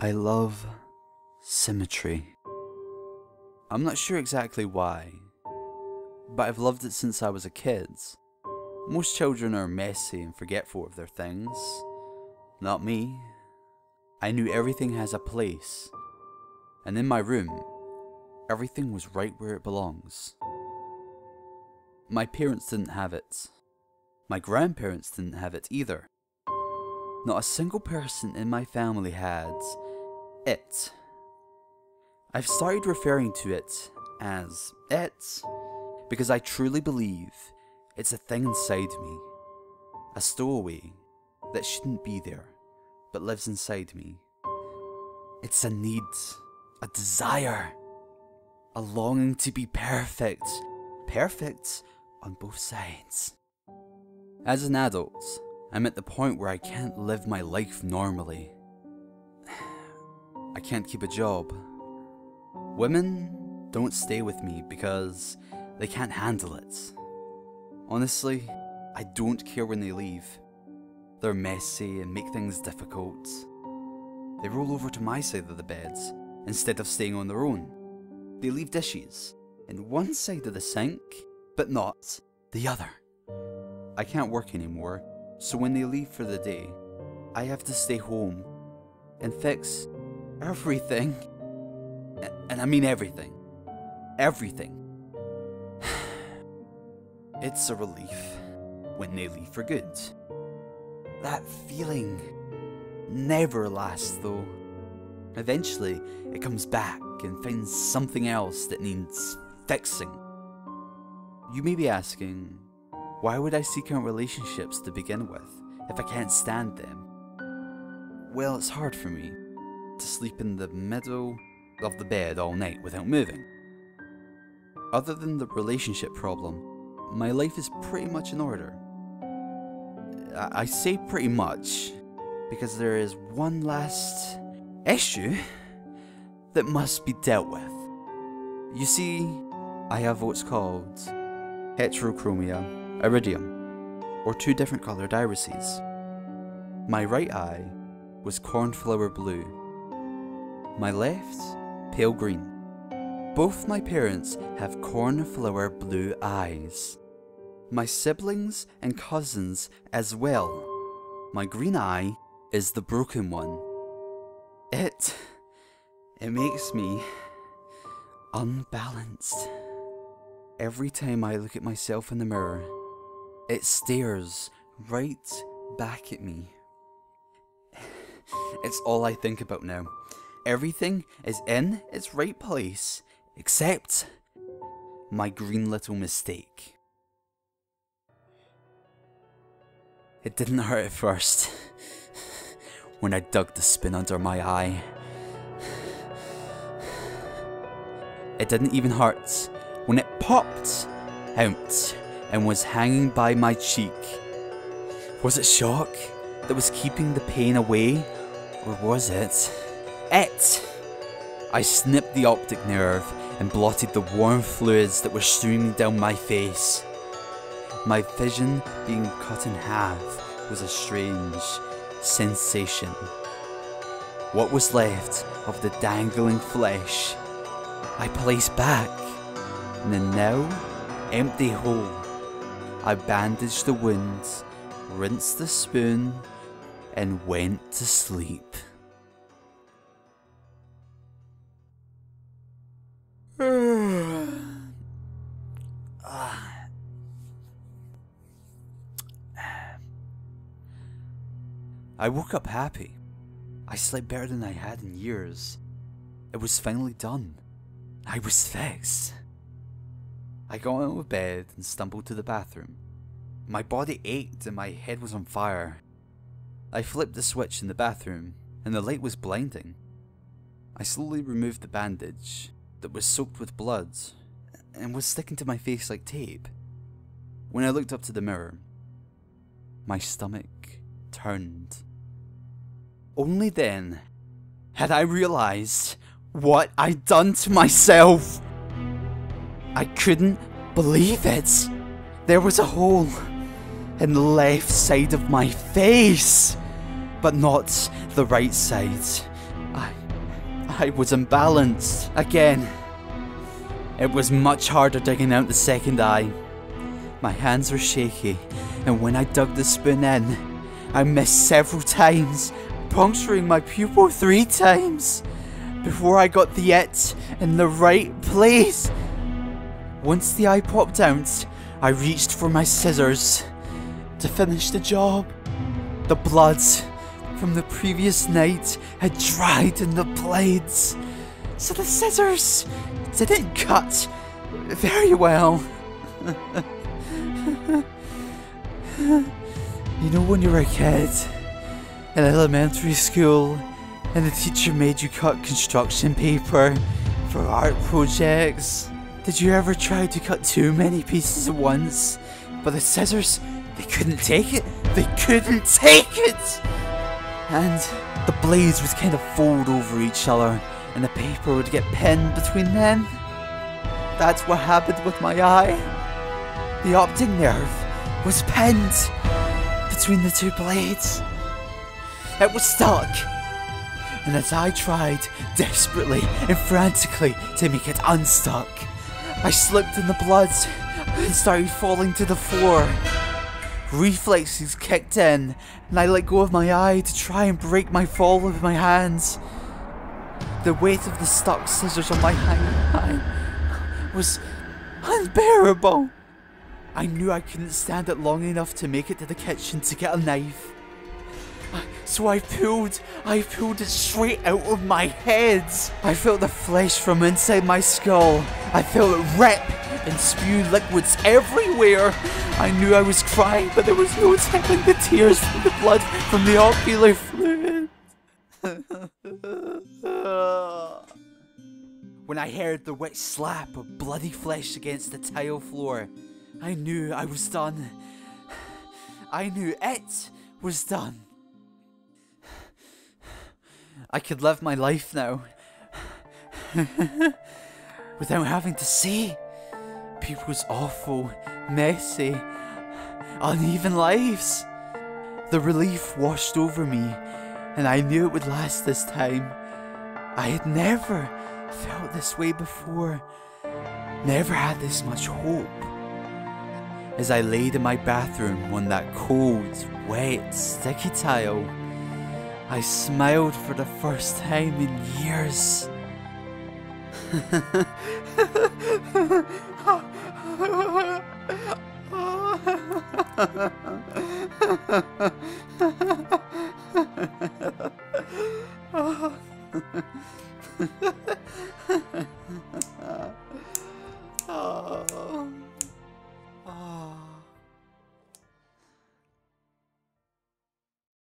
I love Symmetry. I'm not sure exactly why, but I've loved it since I was a kid. Most children are messy and forgetful of their things. Not me. I knew everything has a place, and in my room, everything was right where it belongs. My parents didn't have it. My grandparents didn't have it either. Not a single person in my family had it. I've started referring to it as it because I truly believe it's a thing inside me. A stowaway that shouldn't be there, but lives inside me. It's a need, a desire, a longing to be perfect. Perfect on both sides. As an adult, I'm at the point where I can't live my life normally. I can't keep a job. Women don't stay with me because they can't handle it. Honestly, I don't care when they leave. They're messy and make things difficult. They roll over to my side of the bed instead of staying on their own. They leave dishes in one side of the sink, but not the other. I can't work anymore, so when they leave for the day, I have to stay home and fix everything. And I mean everything. Everything. It's a relief when they leave for good. That feeling never lasts though. Eventually, it comes back and finds something else that needs fixing. You may be asking, why would I seek out relationships to begin with if I can't stand them? Well, it's hard for me to sleep in the middle of the bed all night without moving. Other than the relationship problem, my life is pretty much in order. I say pretty much because there is one last issue that must be dealt with. You see, I have what's called heterochromia, iridium, or two different coloured irises. My right eye was cornflower blue, my left pale green. Both my parents have cornflower blue eyes. My siblings and cousins as well. My green eye is the broken one. It makes me unbalanced. Every time I look at myself in the mirror, it stares right back at me. It's all I think about now. Everything is in its right place, except my green little mistake. It didn't hurt at first, when I dug the spin under my eye. It didn't even hurt when it popped out and was hanging by my cheek. Was it shock that was keeping the pain away, or was it? I snipped the optic nerve and blotted the warm fluids that were streaming down my face. My vision being cut in half was a strange sensation. What was left of the dangling flesh, I placed back in the now empty hole. I bandaged the wounds, rinsed the spoon, and went to sleep. I woke up happy. I slept better than I had in years. It was finally done. I was fixed. I got out of bed and stumbled to the bathroom. My body ached and my head was on fire. I flipped the switch in the bathroom and the light was blinding. I slowly removed the bandage that was soaked with blood and was sticking to my face like tape. When I looked up to the mirror, my stomach turned. Only then had I realized what I'd done to myself. I couldn't believe it. There was a hole in the left side of my face, but not the right side. I was unbalanced. Again. It was much harder digging out the second eye. My hands were shaky, and when I dug the spoon in, I missed several times, puncturing my pupil 3 times before I got the it in the right place. Once the eye popped out, I reached for my scissors to finish the job. The blood from the previous night had dried in the blades, so the scissors didn't cut very well. You know when you were a kid in elementary school and the teacher made you cut construction paper for art projects? Did you ever try to cut too many pieces at once? But the scissors, they couldn't take it. They couldn't take it! And the blades would kind of fold over each other and the paper would get pinned between them. That's what happened with my eye. The optic nerve was pinned between the 2 blades. It was stuck. And as I tried desperately and frantically to make it unstuck, I slipped in the blood and started falling to the floor. Reflexes kicked in, and I let go of my eye to try and break my fall with my hands. The weight of the stuck scissors on my eye was unbearable. I knew I couldn't stand it long enough to make it to the kitchen to get a knife. So I pulled it straight out of my head. I felt the flesh from inside my skull. I felt it rip and spew liquids everywhere. I knew I was crying, but there was no telling the tears from the blood from the ocular fluid. When I heard the wet slap of bloody flesh against the tile floor, I knew I was done. I knew it was done. I could live my life now without having to see people's awful, messy, uneven lives. The relief washed over me, and I knew it would last this time. I had never felt this way before, never had this much hope. As I laid in my bathroom on that cold, wet, sticky tile, I smiled for the first time in years.